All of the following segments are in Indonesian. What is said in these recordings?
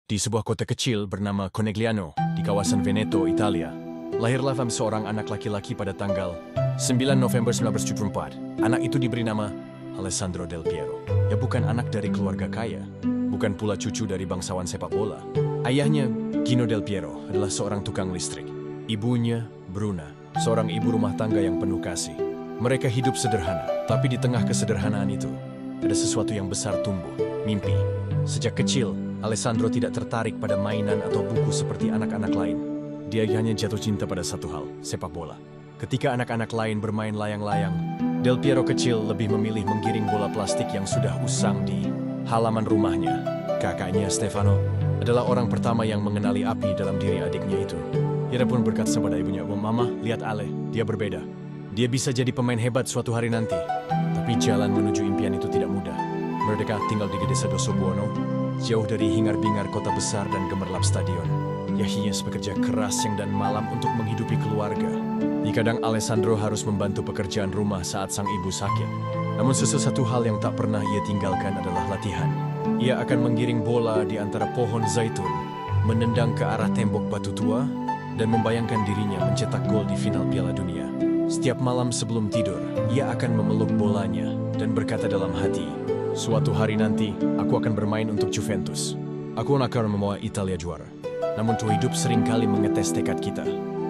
Di sebuah kota kecil bernama Conegliano di kawasan Veneto, Italia, lahirlah seorang anak laki-laki pada tanggal 9 November 1974. Anak itu diberi nama Alessandro Del Piero. Ya, bukan anak dari keluarga kaya, bukan pula cucu dari bangsawan sepak bola. Ayahnya, Gino Del Piero, adalah seorang tukang listrik. Ibunya, Bruna, seorang ibu rumah tangga yang penuh kasih. Mereka hidup sederhana, tapi di tengah kesederhanaan itu, ada sesuatu yang besar tumbuh, mimpi. Sejak kecil, Alessandro tidak tertarik pada mainan atau buku seperti anak-anak lain. Dia hanya jatuh cinta pada satu hal, sepak bola. Ketika anak-anak lain bermain layang-layang, Del Piero kecil lebih memilih menggiring bola plastik yang sudah usang di halaman rumahnya. Kakaknya, Stefano, adalah orang pertama yang mengenali api dalam diri adiknya itu. Ia pun berkata kepada ibunya, "Mama, lihat Ale, dia berbeda. Dia bisa jadi pemain hebat suatu hari nanti." Tapi jalan menuju impian itu tidak mudah. Mereka tinggal di desa Dosobuono, jauh dari hingar-bingar kota besar dan gemerlap stadion. Yahias bekerja keras siang dan malam untuk menghidupi keluarga. Kadang Alessandro harus membantu pekerjaan rumah saat sang ibu sakit. Namun satu hal yang tak pernah ia tinggalkan adalah latihan. Ia akan menggiring bola di antara pohon zaitun, menendang ke arah tembok batu tua, dan membayangkan dirinya mencetak gol di final Piala Dunia. Setiap malam sebelum tidur, ia akan memeluk bolanya dan berkata dalam hati, "Suatu hari nanti, aku akan bermain untuk Juventus. Aku akan membawa Italia juara." Namun tuh hidup seringkali mengetes tekad kita.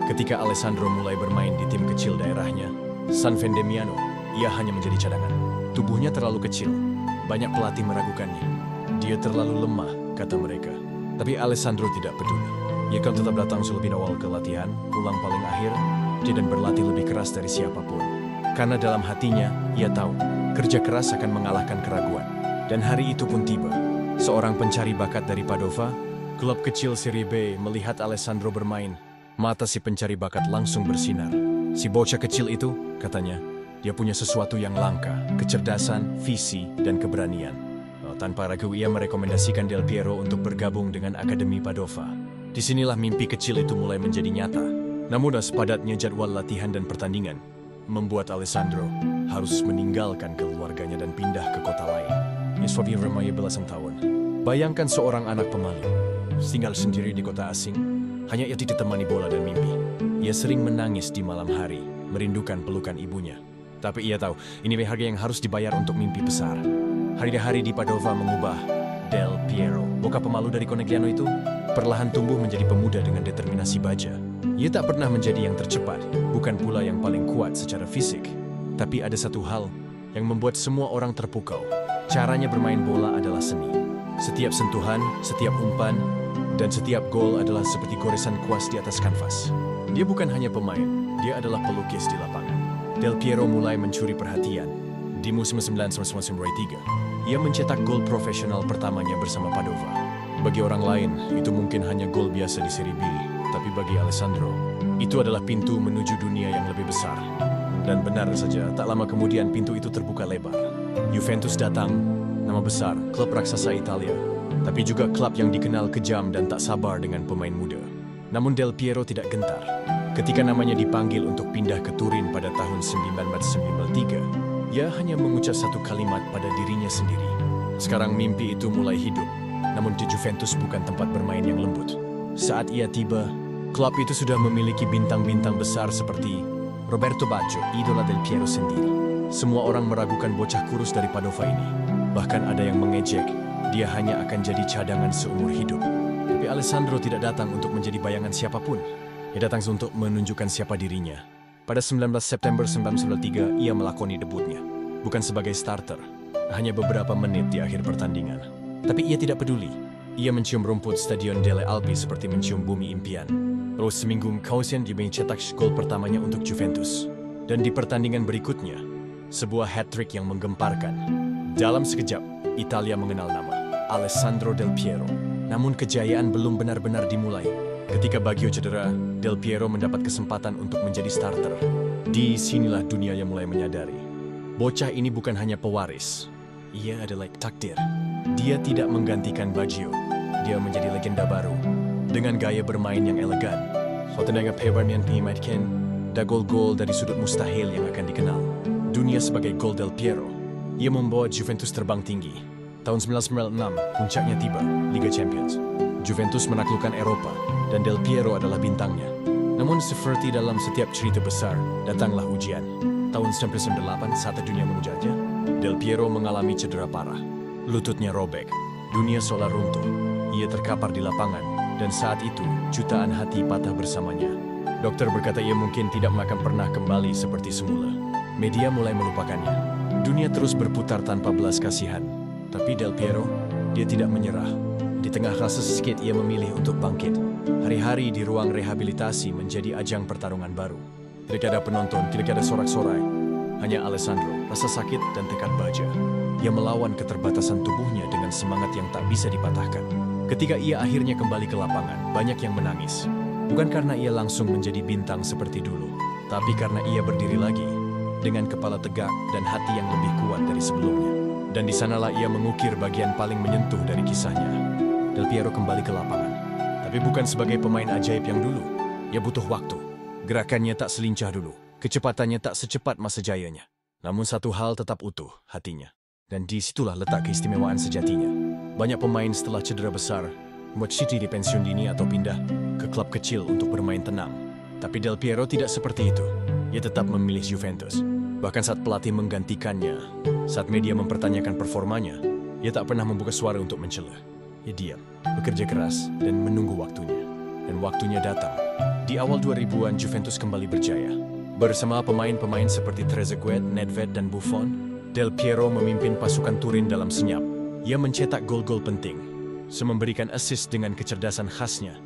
Ketika Alessandro mulai bermain di tim kecil daerahnya, San Vendemiano, ia hanya menjadi cadangan. Tubuhnya terlalu kecil, banyak pelatih meragukannya. Dia terlalu lemah, kata mereka. Tapi Alessandro tidak peduli. Ia akan tetap datang lebih awal ke latihan, pulang paling akhir, dan berlatih lebih keras dari siapapun. Karena dalam hatinya, ia tahu, kerja keras akan mengalahkan keraguan. Dan hari itu pun tiba. Seorang pencari bakat dari Padova, klub kecil Serie B, melihat Alessandro bermain. Mata si pencari bakat langsung bersinar. Si bocah kecil itu, katanya, dia punya sesuatu yang langka, kecerdasan, visi, dan keberanian. Tanpa ragu ia merekomendasikan Del Piero untuk bergabung dengan Akademi Padova. Disinilah mimpi kecil itu mulai menjadi nyata. Namun sepadatnya jadwal latihan dan pertandingan membuat Alessandro harus meninggalkan keluarganya dan pindah ke kota lain. Ia remaja belasan tahun. Bayangkan seorang anak pemalu, tinggal sendiri di kota asing, hanya ia ditemani bola dan mimpi. Ia sering menangis di malam hari, merindukan pelukan ibunya. Tapi ia tahu, ini harga yang harus dibayar untuk mimpi besar. Hari-hari di Padova mengubah Del Piero, bocah pemalu dari Conegliano itu, perlahan tumbuh menjadi pemuda dengan determinasi baja. Ia tak pernah menjadi yang tercepat, bukan pula yang paling kuat secara fisik. Tapi ada satu hal yang membuat semua orang terpukau. Caranya bermain bola adalah seni. Setiap sentuhan, setiap umpan, dan setiap gol adalah seperti goresan kuas di atas kanvas. Dia bukan hanya pemain, dia adalah pelukis di lapangan. Del Piero mulai mencuri perhatian. Di musim 1993, ia mencetak gol profesional pertamanya bersama Padova. Bagi orang lain, itu mungkin hanya gol biasa di Serie B, tapi bagi Alessandro, itu adalah pintu menuju dunia yang lebih besar. Dan benar saja, tak lama kemudian pintu itu terbuka lebar. Juventus datang, nama besar, klub raksasa Italia, tapi juga klub yang dikenal kejam dan tak sabar dengan pemain muda. Namun Del Piero tidak gentar. Ketika namanya dipanggil untuk pindah ke Turin pada tahun 1993, ia hanya mengucap satu kalimat pada dirinya sendiri. Sekarang mimpi itu mulai hidup, namun di Juventus bukan tempat bermain yang lembut. Saat ia tiba, klub itu sudah memiliki bintang-bintang besar seperti Roberto Baggio, idola Del Piero sendiri. Semua orang meragukan bocah kurus dari Padova ini. Bahkan ada yang mengejek, dia hanya akan jadi cadangan seumur hidup. Tapi Alessandro tidak datang untuk menjadi bayangan siapapun. Ia datang untuk menunjukkan siapa dirinya. Pada 19 September 1993, ia melakoni debutnya. Bukan sebagai starter, hanya beberapa menit di akhir pertandingan. Tapi ia tidak peduli. Ia mencium rumput Stadion delle Alpi seperti mencium bumi impian. Lalu seminggu kemudian dia mencetak gol pertamanya untuk Juventus. Dan di pertandingan berikutnya, sebuah hat-trick yang menggemparkan. Dalam sekejap, Italia mengenal nama Alessandro Del Piero. Namun kejayaan belum benar-benar dimulai. Ketika Baggio cedera, Del Piero mendapat kesempatan untuk menjadi starter. Di sinilah dunia yang mulai menyadari. Bocah ini bukan hanya pewaris. Ia adalah takdir. Dia tidak menggantikan Baggio. Dia menjadi legenda baru. Dengan gaya bermain yang elegan. Dengan hebatnya pemainkan, ada gol-gol dari sudut mustahil yang akan dikenal. Dunia sebagai gol Del Piero. Ia membawa Juventus terbang tinggi. Tahun 1996, puncaknya tiba, Liga Champions. Juventus menaklukkan Eropa, dan Del Piero adalah bintangnya. Namun seperti dalam setiap cerita besar, datanglah ujian. Tahun 1998 saat dunia mengujarnya, Del Piero mengalami cedera parah. Lututnya robek, dunia seolah runtuh. Ia terkapar di lapangan, dan saat itu jutaan hati patah bersamanya. Dokter berkata ia mungkin tidak akan pernah kembali seperti semula. Media mulai melupakannya. Dunia terus berputar tanpa belas kasihan. Tapi Del Piero, dia tidak menyerah. Di tengah rasa sakit ia memilih untuk bangkit. Hari-hari di ruang rehabilitasi menjadi ajang pertarungan baru. Tidak ada penonton, tidak ada sorak-sorai. Hanya Alessandro, rasa sakit dan tekad baja. Ia melawan keterbatasan tubuhnya dengan semangat yang tak bisa dipatahkan. Ketika ia akhirnya kembali ke lapangan, banyak yang menangis. Bukan karena ia langsung menjadi bintang seperti dulu, tapi karena ia berdiri lagi dengan kepala tegak dan hati yang lebih kuat dari sebelumnya. Dan di sanalah ia mengukir bagian paling menyentuh dari kisahnya. Del Piero kembali ke lapangan, tapi bukan sebagai pemain ajaib yang dulu. Ia butuh waktu. Gerakannya tak selincah dulu, kecepatannya tak secepat masa jayanya. Namun satu hal tetap utuh, hatinya. Dan disitulah letak keistimewaan sejatinya. Banyak pemain setelah cedera besar membuat City di pensiun dini atau pindah ke klub kecil untuk bermain tenang. Tapi Del Piero tidak seperti itu. Ia tetap memilih Juventus. Bahkan saat pelatih menggantikannya, saat media mempertanyakan performanya, ia tak pernah membuka suara untuk mencela. Ia diam, bekerja keras, dan menunggu waktunya. Dan waktunya datang. Di awal 2000-an, Juventus kembali berjaya. Bersama pemain-pemain seperti Trezeguet, Nedved, dan Buffon, Del Piero memimpin pasukan Turin dalam senyap. Ia mencetak gol-gol penting, memberikan assist dengan kecerdasan khasnya,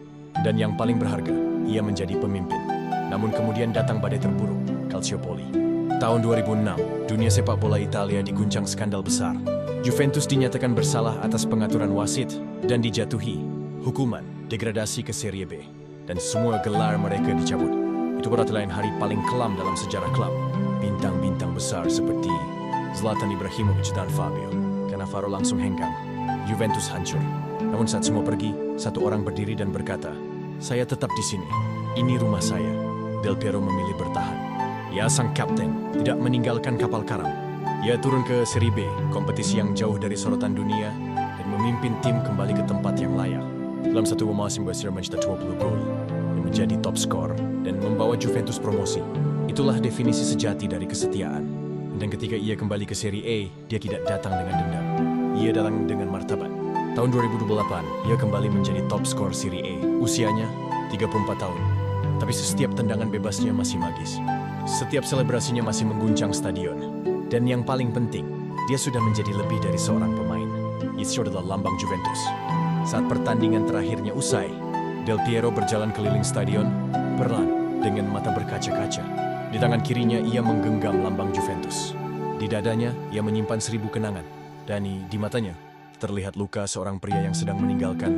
dan yang paling berharga, ia menjadi pemimpin. Namun kemudian datang badai terburuk, Calciopoli. Tahun 2006, dunia sepak bola Italia diguncang skandal besar. Juventus dinyatakan bersalah atas pengaturan wasit dan dijatuhi hukuman degradasi ke Serie B. Dan semua gelar mereka dicabut. Itu berarti lain hari paling kelam dalam sejarah klub. Bintang-bintang besar seperti Zlatan Ibrahimovic dan Fabio Cannavaro langsung hengkang. Juventus hancur. Namun saat semua pergi, satu orang berdiri dan berkata, "Saya tetap di sini. Ini rumah saya." Del Piero memilih bertahan. Ia sang kapten, tidak meninggalkan kapal karam. Ia turun ke Serie B, kompetisi yang jauh dari sorotan dunia, dan memimpin tim kembali ke tempat yang layak. Dalam satu musim berhasil mencetak 20 gol, yang menjadi top skor, dan membawa Juventus promosi. Itulah definisi sejati dari kesetiaan. Dan ketika ia kembali ke Serie A, dia tidak datang dengan dendam. Ia datang dengan martabat. Tahun 2028, ia kembali menjadi top skor Serie A. Usianya 34 tahun. Tapi setiap tendangan bebasnya masih magis. Setiap selebrasinya masih mengguncang stadion. Dan yang paling penting, dia sudah menjadi lebih dari seorang pemain. Ia adalah lambang Juventus. Saat pertandingan terakhirnya usai, Del Piero berjalan keliling stadion, perlahan dengan mata berkaca-kaca. Di tangan kirinya ia menggenggam lambang Juventus. Di dadanya ia menyimpan 1000 kenangan. Dan di matanya terlihat luka seorang pria yang sedang meninggalkan.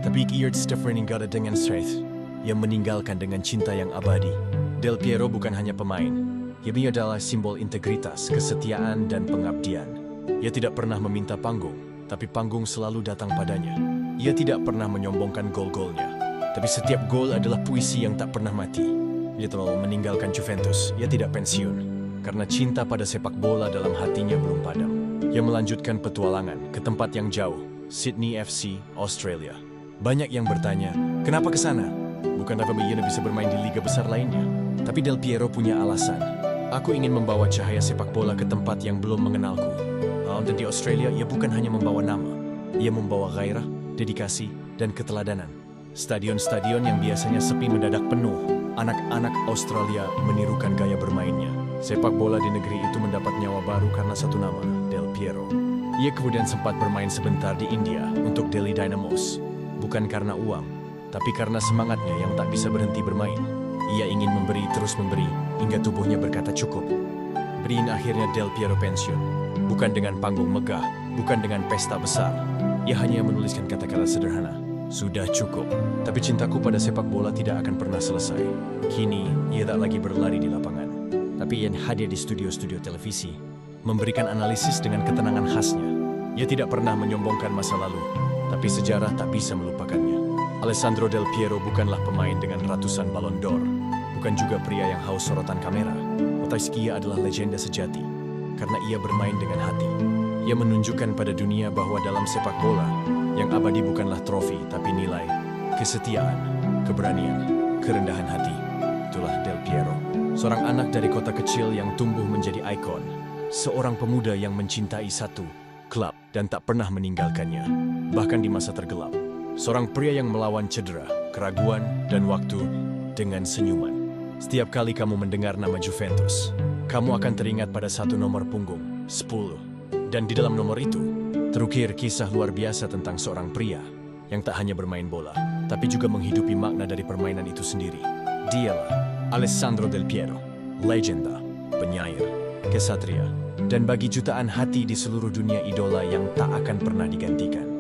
Tapi ia tetap meninggal dengan strength. Ia meninggalkan dengan cinta yang abadi. Del Piero bukan hanya pemain. Ia adalah simbol integritas, kesetiaan, dan pengabdian. Ia tidak pernah meminta panggung, tapi panggung selalu datang padanya. Ia tidak pernah menyombongkan gol-golnya, tapi setiap gol adalah puisi yang tak pernah mati. Ia telah meninggalkan Juventus. Ia tidak pensiun, karena cinta pada sepak bola dalam hatinya belum padam. Ia melanjutkan petualangan ke tempat yang jauh, Sydney FC, Australia. Banyak yang bertanya, kenapa ke sana? Bukan apa ia bisa bermain di liga besar lainnya. Tapi Del Piero punya alasan. Aku ingin membawa cahaya sepak bola ke tempat yang belum mengenalku. Dan di Australia, ia bukan hanya membawa nama. Ia membawa gairah, dedikasi, dan keteladanan. Stadion-stadion yang biasanya sepi mendadak penuh. Anak-anak Australia menirukan gaya bermainnya. Sepak bola di negeri itu mendapat nyawa baru karena satu nama, Del Piero. Ia kemudian sempat bermain sebentar di India untuk Delhi Dynamos. Bukan karena uang, tapi karena semangatnya yang tak bisa berhenti bermain. Ia ingin memberi terus memberi, hingga tubuhnya berkata cukup. Beriin akhirnya Del Piero pensiun. Bukan dengan panggung megah, bukan dengan pesta besar. Ia hanya menuliskan kata-kata sederhana. Sudah cukup. Tapi cintaku pada sepak bola tidak akan pernah selesai. Kini, ia tak lagi berlari di lapangan. Tapi ia hadir di studio-studio televisi, memberikan analisis dengan ketenangan khasnya. Ia tidak pernah menyombongkan masa lalu, tapi sejarah tak bisa melupakannya. Alessandro Del Piero bukanlah pemain dengan ratusan Ballon d'Or, bukan juga pria yang haus sorotan kamera. Tetapi ia adalah legenda sejati, karena ia bermain dengan hati. Ia menunjukkan pada dunia bahwa dalam sepak bola, yang abadi bukanlah trofi, tapi nilai, kesetiaan, keberanian, kerendahan hati. Itulah Del Piero, seorang anak dari kota kecil yang tumbuh menjadi ikon. Seorang pemuda yang mencintai satu klub dan tak pernah meninggalkannya, bahkan di masa tergelap. Seorang pria yang melawan cedera, keraguan, dan waktu dengan senyuman. Setiap kali kamu mendengar nama Juventus, kamu akan teringat pada satu nomor punggung, 10. Dan di dalam nomor itu, terukir kisah luar biasa tentang seorang pria yang tak hanya bermain bola, tapi juga menghidupi makna dari permainan itu sendiri. Dialah Alessandro Del Piero, legenda, penyair, kesatria, dan bagi jutaan hati di seluruh dunia idola yang tak akan pernah digantikan.